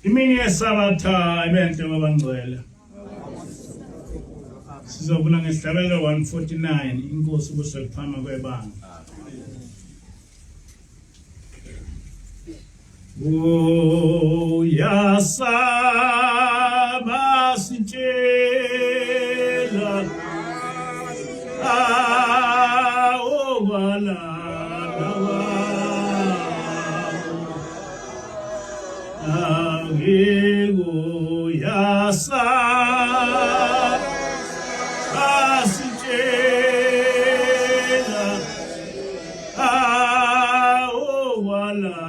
Imini yesabatha ibenhle babangcwele. Sizobona ngehlabelo 149 inkosi kusephama kwebanga. Kuyasa Basitshela Ukwalana Kuyasa Basitshela Ukwalana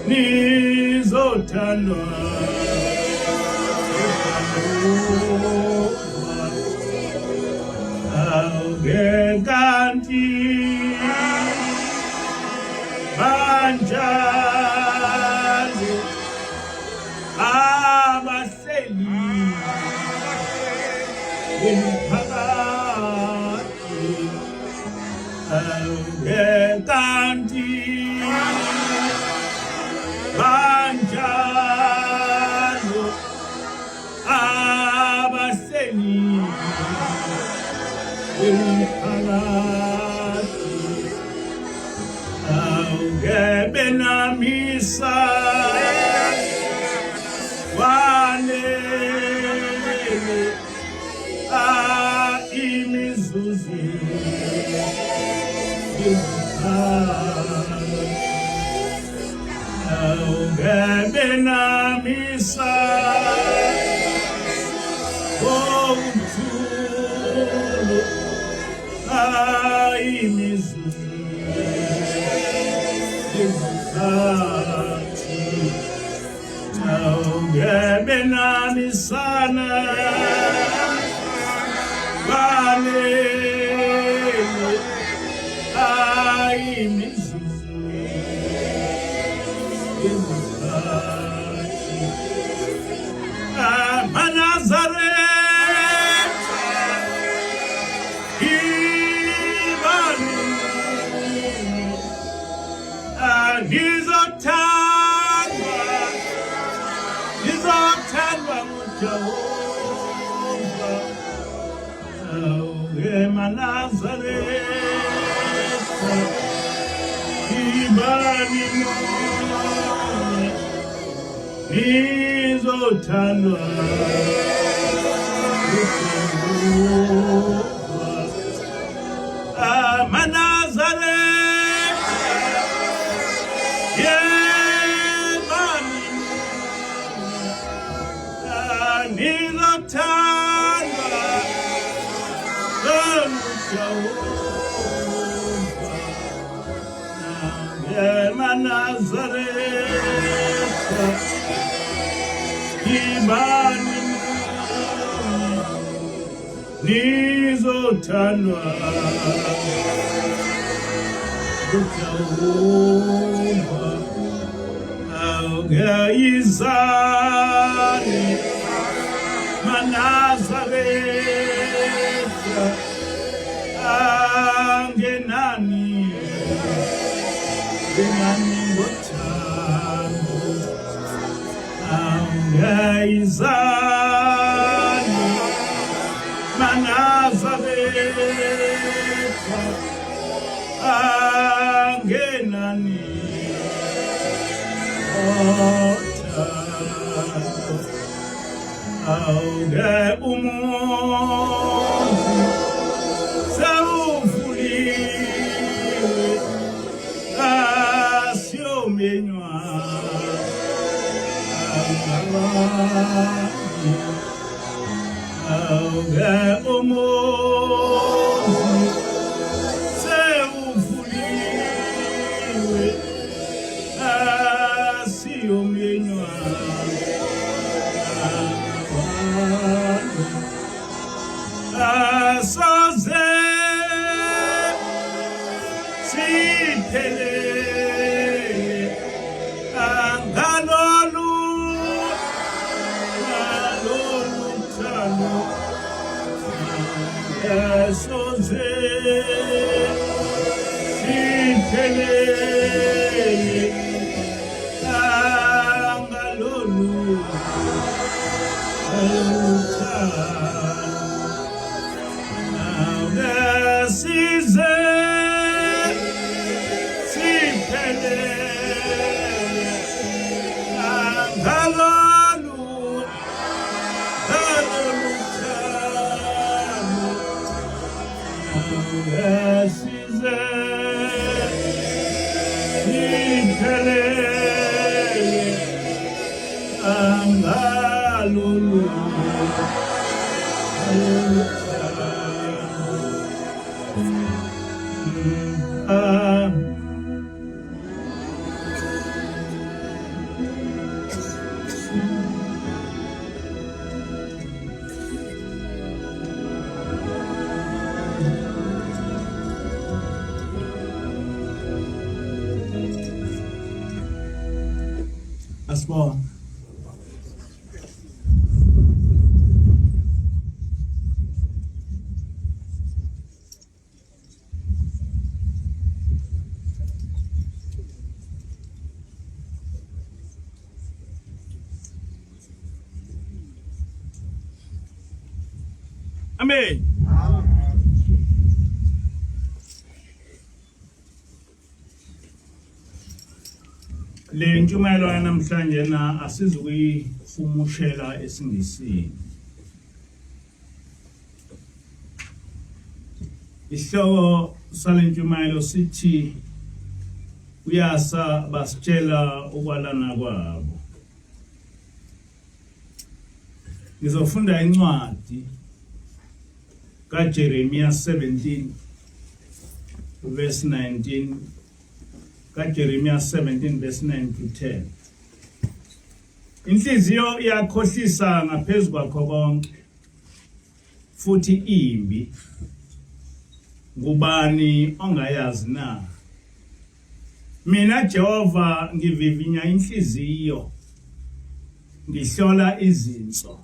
Nizothandwa Kanti banjalo abahleli emphakathi kanti banjalo abahleli emphakathi awukebenamisa wanele imizuzu awukebenamisa omthulu imizuzu izikhathi awukebenamisana wanele imizuzu izikhathi amanazareth ibani ngizothandwa nguJehova emanazareth ibani ngizothandwa nguJehova amanazareth yebani ngizothandwa nguJehova emanazareth ibani ngizothandwa nguJehova awungeyizani manazareth angenani ngothando awungeyizani manazareth angenani ngothando awunge umuntu sewuvuliwe asiyomenywa awunge umuntu sewuvuliwe asiyomenywa asoze siphelele ngalolu thando asoze siphelele ngalolu size siphelele ngalolu thando size siphelele ngalolu Asibonge. Amen. Le ntshumayelo namhlanje na asizukuyifumushela esingisini. Isihloko sale ntshumayelo sithi Kuyasa Basitshela ukwalana kwabo. Ngizofunda incwadi kaJeremiah 17 verse 19. Jeremiah 17 verse 9 to 10. Inhliziyo iyakhohlisa ngaphezulu kwakho konke futhi imbi. Ngubani ongayazi na? Mina Jehova ngivivinya inhliziyo, ngihlola izinso,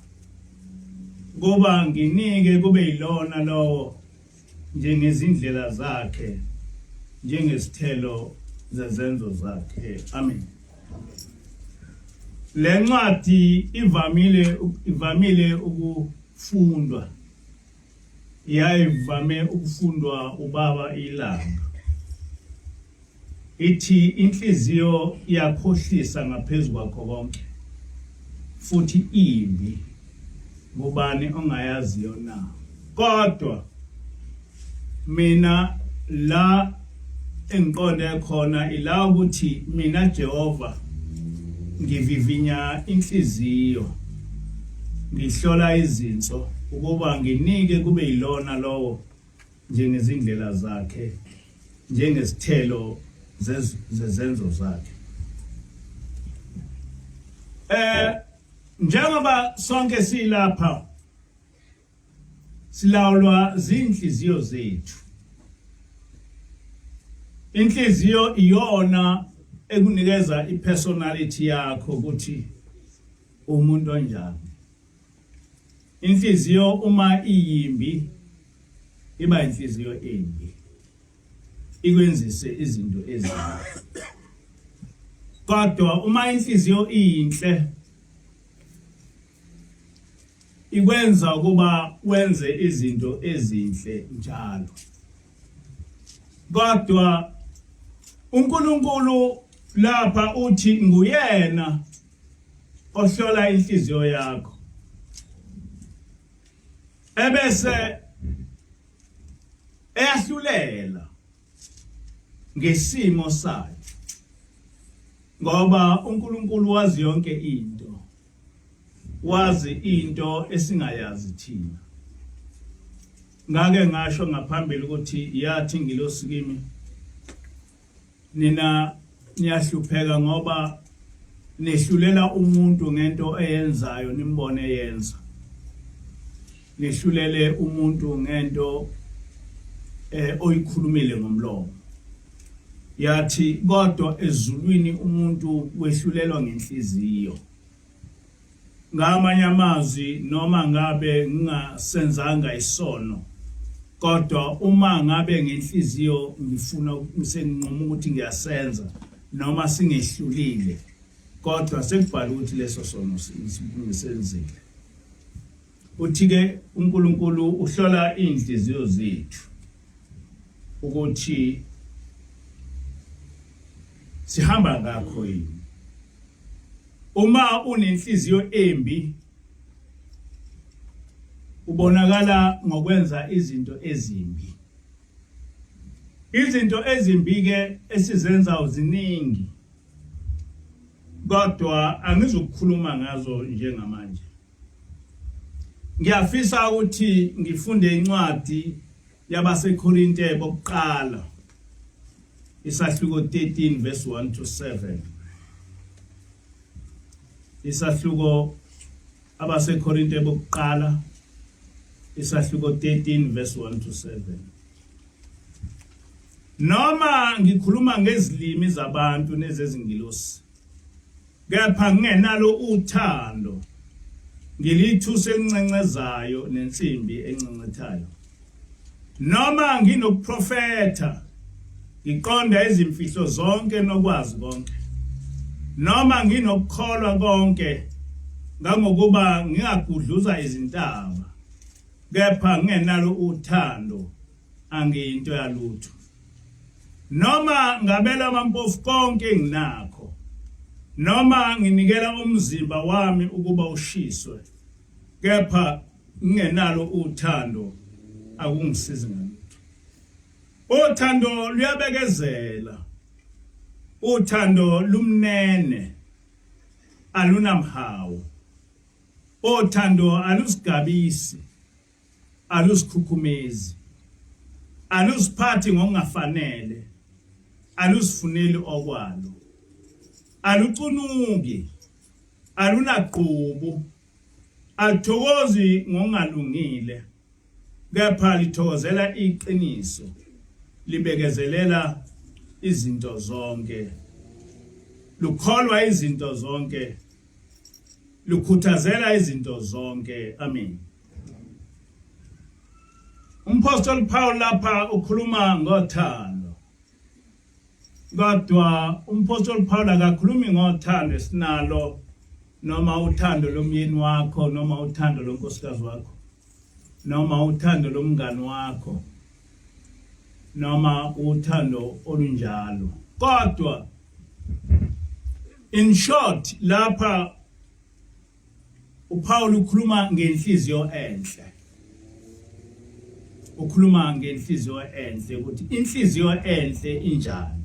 kuba nginike kube yilona lowo njengezindlela zakhe, njengesithelo zezenzo zakhe. Amen. Le ncwadi ivamile ukufundwa. Ivame ukufundwa ubaba ilanga. Ithi inhliziyo iyakhohlisa ngaphezulu kwakho konke futhi imbi. Ngubani ongayaziyo na? Kodwa mina la engiqonde khona ila ukuthi mina Jehova ngivivinya inhliziyo, ngihlola izinso, ukuba nginike kube yilona lowo njengezindlela zakhe, njengesithelo zezenzo zakhe. Njengoba sonke silapha silawulwa zinhliziyo zethu. Inhliziyo iyona ekunikeza ipersonality yakho ukuthi umuntu onjani. Inhliziyo uma iyimbi iba inhliziyo embi, ikwenzise izinto ezimbi. Kodwa uma inhliziyo iyinhle ikwenza ukuba wenze izinto ezinhle njalo. Kodwa uNkulunkulu lapha uthi nguyena ohlola inhliziyo yakho, ebese eyahlulela ngesimo sakhe, ngoba uNkulunkulu wazi yonke into, wazi into esingayazi thina. Ngake ngasho ngaphambili ukuthi yathi ngilosikimi nina niyahlupheka ngoba nehlulela umuntu ngento eyenzayo nimbone yenza. Nehlulele umuntu ngento oyikhulumile ngomlomo. Yathi kodwa ezulwini umuntu wehlulelwa ngenhliziyo. Ngamanye amazwi noma ngabe ngingasenzanga isono, kodwa uma ngabe ngenhliziyo ngifuna senginqoma ukuthi ngiyasenza noma singehlulile, kodwa sekubhala ukuthi leso sono sisenzile. Uthi ke uNkulunkulu uhlola inhliziyo zethu ukuthi sihamba ngakho yini. Uma unenhliziyo embi ubonakala ngokwenza izinto ezimbi. Izinto ezimbi ke esizenza ziningi, kodwa angizukukhuluma ngazo njengamanje. Ngiyafisa ukuthi ngifunde incwadi yabaseKorinte bokuqala, isahluko 13 verse 1 to 7. Isahluko abaseKorinte bokuqala, isahluko 13 verse 1 to 7. Noma ngikhuluma ngezilimi zabantu nezezingilosi, kepha ngingenalo uthando ngilithuse encencezayo nensimbi encencethayo. Noma nginokuprofetha ngiqonda izimfihlo zonke nokwazi konke, noma nginokukholwa konke ngangokuba ngingagudluza izintaba, kepha ngingenalo uthando angiyinto yalutho. Noma ngabela amampofu konke enginakho, noma nginikela umzimba wami ukuba ushiswe, kepha ngingenalo uthando akungisizi ngalutho. Uthando luyabekezela, uthando lumnene, alunamhawu. Uthando alusigabisi, alusikhukhumezi, alusiphathi ngokungafanele, alusifuneli okwalo, alucunuki, alunaqhubu, alithokozi ngokungalungile, kepha lithokozela iqiniso, libekezelela izinto zonke, lukholwa izinto zonke, lukhuthazela izinto zonke. Amen. Umpostoli Paul lapha ukhuluma ngothando, kodwa umpostoli Paul akakhulumi ngothando esinalo, noma uthando lomyeni wakho, noma uthando lonkosikazi wakho, noma uthando lomngani wakho, noma uthando olunjalo. Kodwa in short lapha uPaul ukhuluma ngenhliziyo enhle, ukhuluma ngenhliziyo enhle ukuthi inhliziyo enhle injani.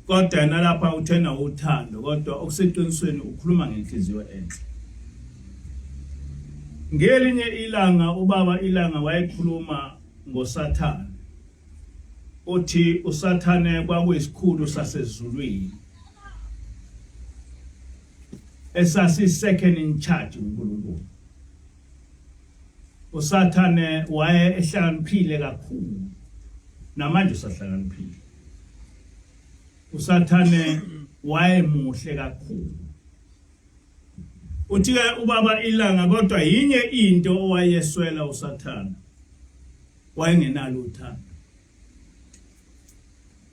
Kodwa nalapha uthena uthando, kodwa okuseqinisweni ukhuluma ngenhliziyo enhle. Ngelinye ilanga ubaba ilanga wayekhuluma ngoSathane, uthi uSathane kwakuyisikhulu sasezulwini esasi second in charge uNkulunkulu. uSathane waye ehlakaniphile kakhulu, namanje usahlakaniphile. uSathane waye muhle kakhulu. Uthi ke ubaba ilanga, kodwa yinye into owayeswela uSathane, wayengenalo uthando.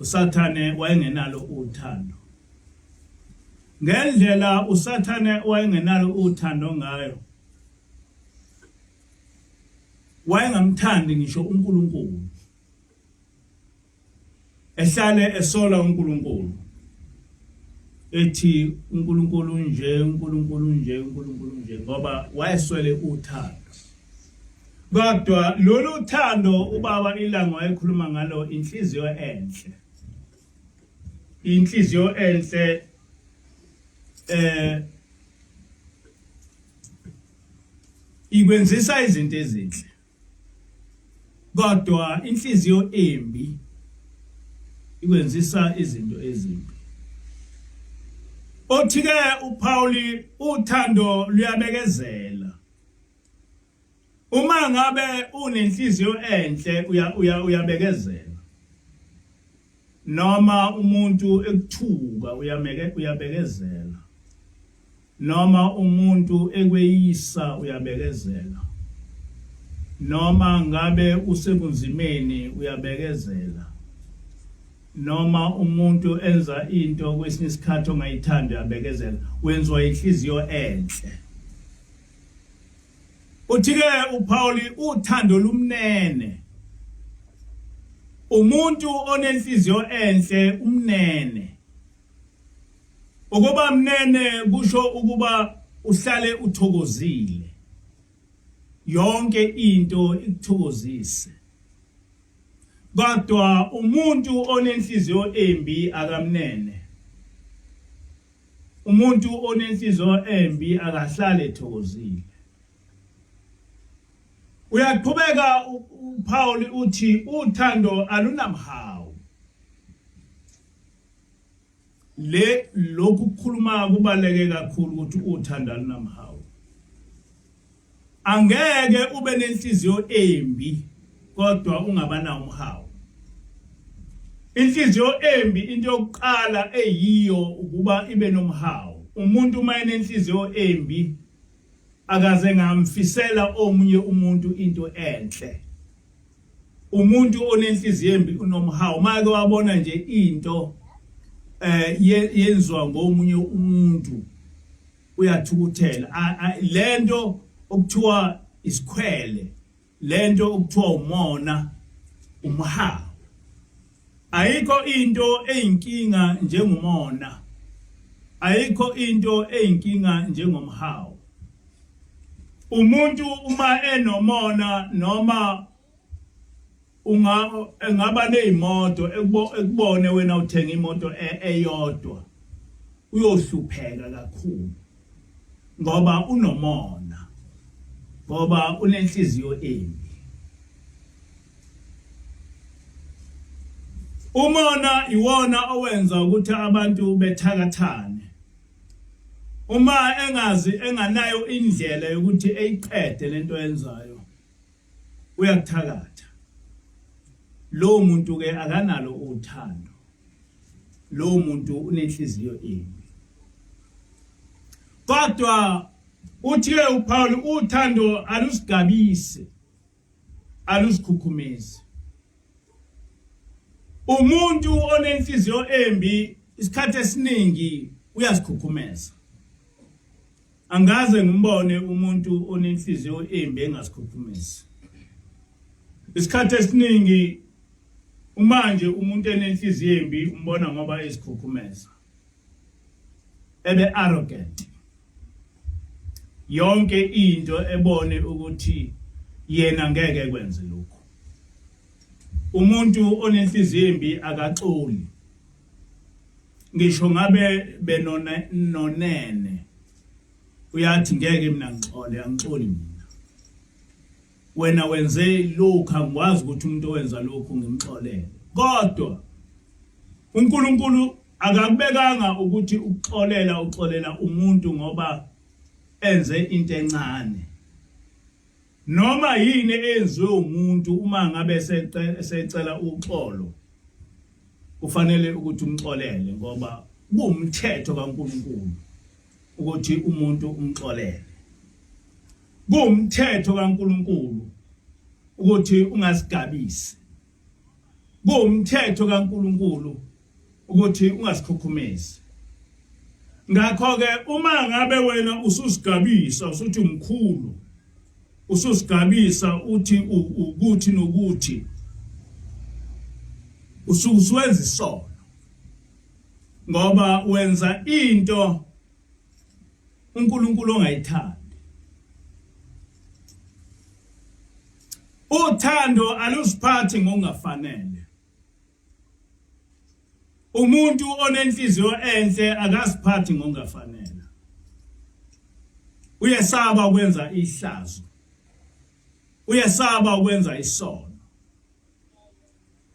uSathane wayengenalo uthando. Ngendlela uSathane wayengenalo uthando ngayo, wayengamthandi ngisho uNkulunkulu, ehlale esola uNkulunkulu, ethi uNkulunkulu nje, uNkulunkulu nje, uNkulunkulu nje, ngoba wayeswele uthando. Kodwa lolu uthando ubaba ilanga wayekhuluma ngalo, inhliziyo enhle. Inhliziyo enhle ikwenzisa izinto ezinhle, kodwa inhliziyo embi ikwenzisa izinto ezimbi. Othi-ke uPauli uthando luyabekezela. Uma ngabe unenhliziyo enhle uyabekezela. Noma umuntu ekuthuka uyabekezela. Noma umuntu ekweyisa uyabekezela. Noma ngabe usebunzimeni uyabekezela. Noma umuntu enza into kwesinye isikhathi ongayithandi uyabekezela, wenzwa inhliziyo enhle. Uthi-ke uPauli uthando lumnene. Umuntu onenhliziyo enhle umnene. Ukuba mnene kusho ukuba uhlale uthokozile, yonke into ikuthokozise. Kodwa umuntu onenhliziyo embi akamnene. Umuntu onenhliziyo embi akahlale ethokozile. Uyaqhubeka uPaul uthi uthando alunamhawu. Lokhu kukhuluma kubaleke kakhulu ukuthi uthando alunamhawu. Angeke ube nenhliziyo embi kodwa ungabana umhawu. Inhliziyo embi into yokuqala eyiyo ukuba ibe nomhawu. umuntu uma enenhliziyo embi akaze ngamfisela omunye umuntu into enhle. Umuntu onenhliziyo embi unomhawu make wabona nje into yenziwa ngomunye umuntu uyathukuthela. Lento okuthiwa isikhwele, lento okuthiwa umona, umhawu. Ayikho into eyinkinga njengomona. Ayikho into eyinkinga njengomhawu. Umuntu uma enomona noma engaba nezimoto ekubone wena uthenga imoto eyodwa uyohlupheka kakhulu ngoba unomona, ngoba unenhliziyo embi. Umona iwona owenza ukuthi abantu bethakathane. Uma enganayo indlela yokuthi eyiqede lento yenzayo uyakuthakatha. Lo muntu ke akanalo uthando. Lo muntu unenhliziyo embi. Kodwa uthi uPaul uthando alusigabise, alusikhukhumeze. Umuntu onenhliziyo embi isikhathi esiningi uyasikhukhumeza. Angaze ngimbone umuntu onenhliziyo embi engasikhukhumezi. Isikhathi esiningi umanje umuntu enenhliziyo embi umbona ngoba esikhukhumeza. Ebe arrogant. Yonke into ebone ukuthi yena ngeke kwenze lokho. Umuntu onenhliziyo embi akaxoli. Ngisho ngabe benonene uyathi ngeke mina ngixole, angixoli mina. Wena wenze lokho, angikwazi ukuthi umuntu owenza lokho ngimxolele. Kodwa uNkulunkulu akakubekanga ukuthi uxolela umuntu ngoba enze into encane. Noma yini enziwe umuntu uma ngabe secela uxolo kufanele ukuthi umxolele ngoba kuwumthetho kaNkulunkulu ukuthi umuntu umxolele. Kuwumthetho kaNkulunkulu ukuthi ungasigabisi. Kuwumthetho kaNkulunkulu ukuthi ungasikhukhumezi. Ngakho ke uma ngabe wena ususigabisa usuthi umkhulu, ususigabisa uthi ukuthi nokuthi usuwenza isono ngoba wenza into uNkulunkulu ongayithandi. Uthando alusiphathi ngokungafanele. Umuntu onenhliziyo enhle akasiphathi ngokungafanele. Uyesaba ukwenza ihlazo. Uyesaba ukwenza isono.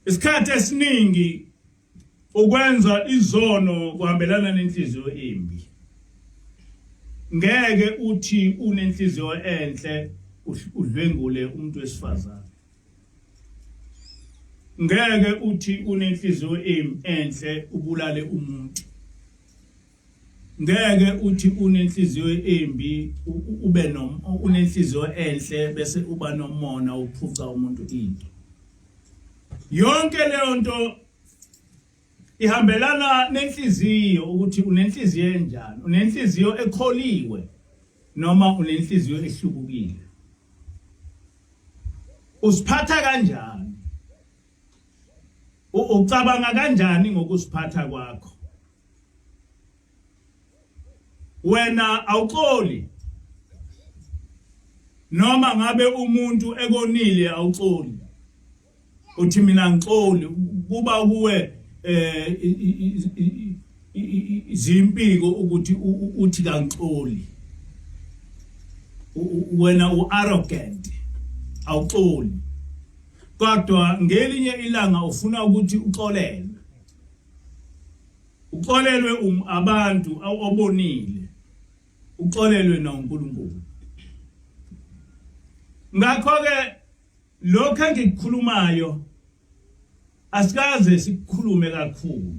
Isikhathi esiningi ukwenza izono kuhambelana nenhliziyo embi. Ngeke uthi unenhliziyo enhle udlwengule umuntu wesifazane. Ngeke uthi unenhliziyo enhle ubulale umuntu. Ngeke uthi unenhliziyo embi unenhliziyo enhle bese uba nomona uphuca umuntu into. Yonke leyo nto ihambelana nenhliziyo ukuthi unenhliziyo enjani, unenhliziyo ekholiwe noma unenhliziyo ehlukukile. Usiphatha kanjani? Ucabanga kanjani ngokusiphatha kwakho? Wena awuxoli noma ngabe umuntu ekonile awuxoli. Uthi mina ngixoli kuba kuwe izimpiko ukuthi uthi kangixoli. Wena uarrogant, awuxoli. Kodwa ngelinye ilanga ufuna ukuthi uxolelwe. Uxolelwe abantu obonile. Uxolelwe noNkulunkulu. Ngakho ke lokho engikukhulumayo asikaze sikukhulume kakhulu.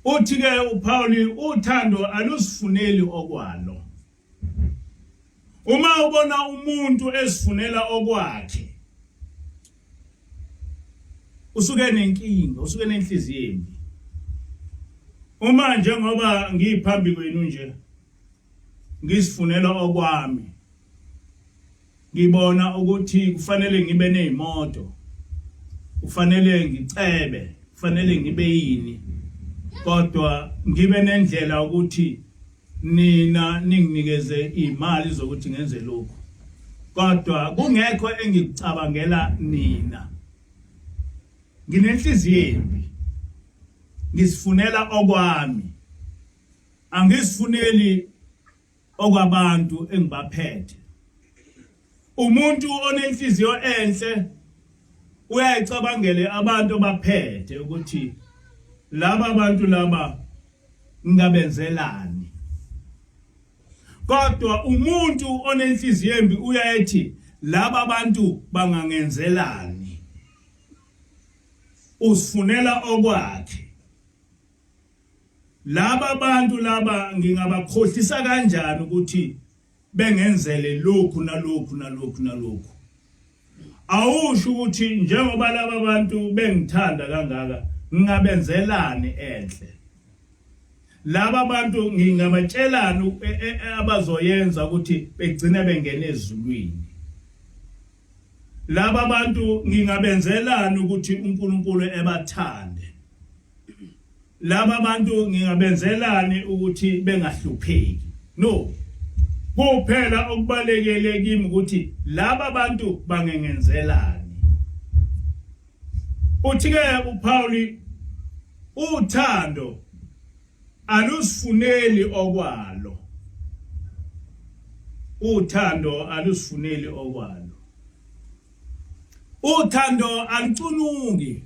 uthi ke uPauli uthando alusifuneli okwalo. Uma ubona umuntu esifunela okwakhe usuke nenkinga, usuke nenhliziyo embi. Uma njengoba ngiphambi kwenu nje ngisifunela okwami, ngibona ukuthi kufanele ngibe nezimoto, kufanele ngicebe, kufanele ngibe yini, kodwa ngibe nendlela ukuthi nina ninginikeze imali zokuthi ngenze lokho, kodwa kungekho engicabangela nina. Nginenhliziyo embi, ngisifunela okwami, angisifuneli okwabantu engibaphethe. Umuntu onenhliziyo enhle uyayicabangele abantu baphethe ukuthi laba bantu laba ngabenzelani. Kodwa umuntu onenhliziyo embi uyayethi laba bantu bangangenzelani. Usifunela okwakhe. Laba bantu laba ngingabakhohlisa kanjani ukuthi bengenzele lokhu nalokhu nalokhu nalokhu. Awusho ukuthi njengoba laba bantu bengithanda kangaka ngingabenzelani enhle. Laba bantu ngingabatshelana abazoyenza ukuthi begcine bengene ezulwini. Laba bantu ngingabenzelana ukuthi uNkulunkulu ebathande. Laba bantu ngingabenzelani ukuthi bengahlupheki. No. Kuphela okubalekele kimi ukuthi laba bantu bangenzelani. Uthi ke uPauli uthando alusifuneli okwalo. Uthando alusifuneli okwalo. Uthando alucunuki.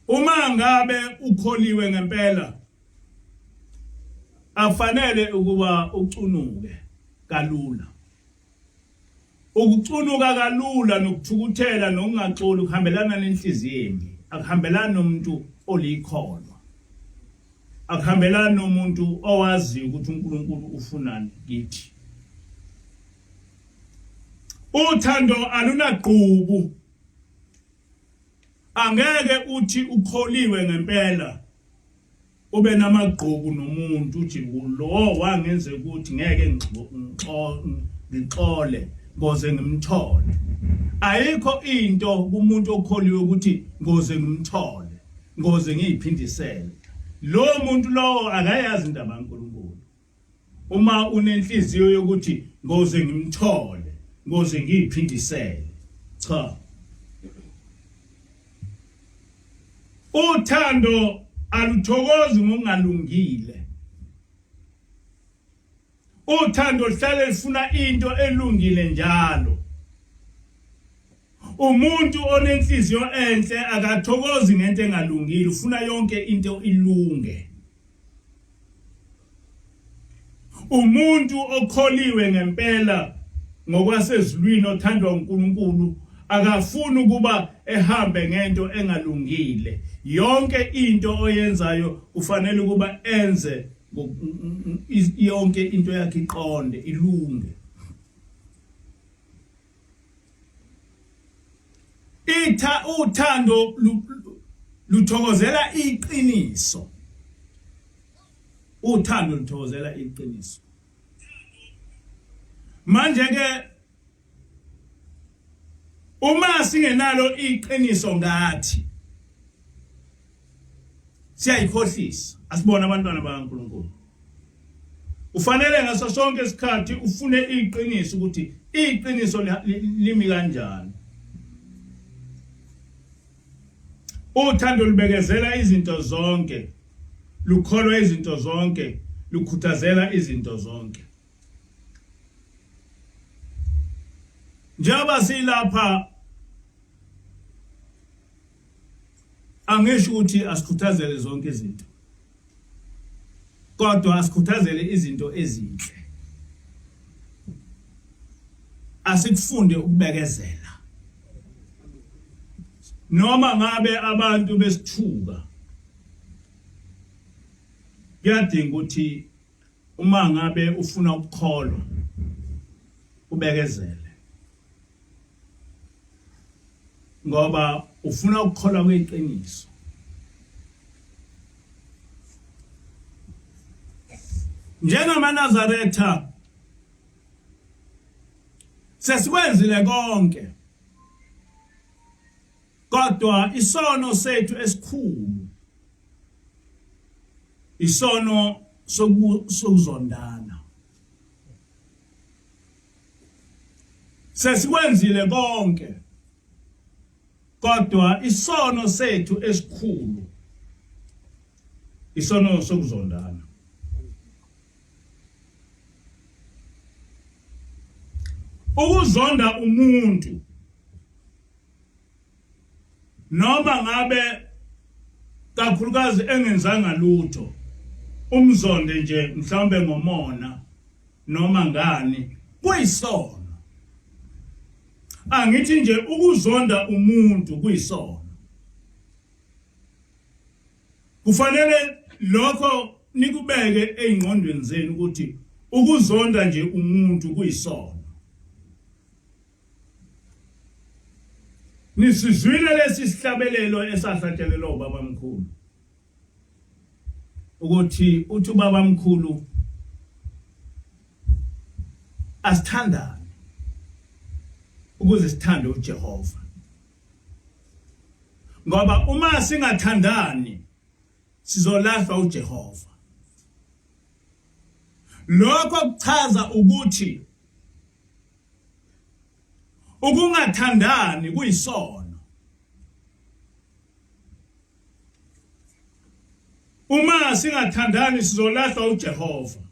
Uma ngabe ukholiwe ngempela afanele ukuba ucunuke kalula. Ukucunuka kalula nokuthukuthela nokungaxoli kuhambelana nenhliziyo embi, akuhambelana nomuntu olikholwa, akuhambelana nomuntu owazi ukuthi uNkulunkulu ufunani kithi. Uthando alunaqhubu. Angeke uthi ukholiwe ngempela ube namagqubu nomuntu uthi lo wangenze ukuthi ngeke ngixole ngoze ngimthole. Ayikho into kumuntu okholiwe ukuthi ngoze ngimthole, ngoze ngiyiphindisele. Lo muntu lo akayazi indaba kaNkulunkulu. Uma unenhliziyo yokuthi ngoze ngimthole, ngoze ngiyiphindisele, cha. Uthando aluthokozi ngokungalungile. Uthando hlale lifuna into elungile njalo. Umuntu onenhliziyo enhle akathokozi ngento engalungile, ufuna yonke into ilunge. Umuntu okholiwe ngempela ngokwasezulwini othandwa uNkulunkulu akafuni ukuba ehambe ngento engalungile. Yonke into oyenzayo kufanele ukuba enze yonke into yakhe iqonde ilunge. Uthando luthokozela iqiniso. Uthando luthokozela iqiniso. Manje ke uma singenalo iqiniso ngathi siyayikhohlisa, asibona abantwana bakaNkulunkulu. Ufanele ngaso sonke isikhathi ufune iqiniso ukuthi iqiniso limi kanjani. Uthando lubekezela izinto zonke, lukholwa izinto zonke, lukhuthazela izinto zonke. Njengoba silapha angisho ukuthi asikhuthazele zonke izinto, kodwa asikhuthazele izinto ezinhle. Asikufunde ukubekezela. noma ngabe abantu besithuka kuyadinga ukuthi uma ngabe ufuna ukukholwa ubekezele ngoba ufuna ukukholwa kweqiniso. NjengamaNazaretha sesikwenzile konke kodwa isono sethu esikhulu isono sokuzondana. Sesikwenzile konke kodwa isono sethu esikhulu isono sokuzondana. Ukuzonda umuntu noma ngabe kakhulukazi engenzanga lutho umzonde nje mhlawumbe ngomona noma ngani kuyisono. Angithi nje ukuzonda umuntu kuyisono. Kufanele lokho nikubeke ezingqondweni zenu ukuthi ukuzonda nje umuntu kuyisono. Nisizwile lesi sihlabelelo esahlatshelelwa ubaba mkhulu ukuthi uthi ubaba mkhulu asithandane ukuze sithande uJehova, ngoba uma singathandani sizolahlwa uJehova. Lokho kuchaza ukuthi ukungathandani kuyisono. Uma singathandani sizolahlwa uJehova.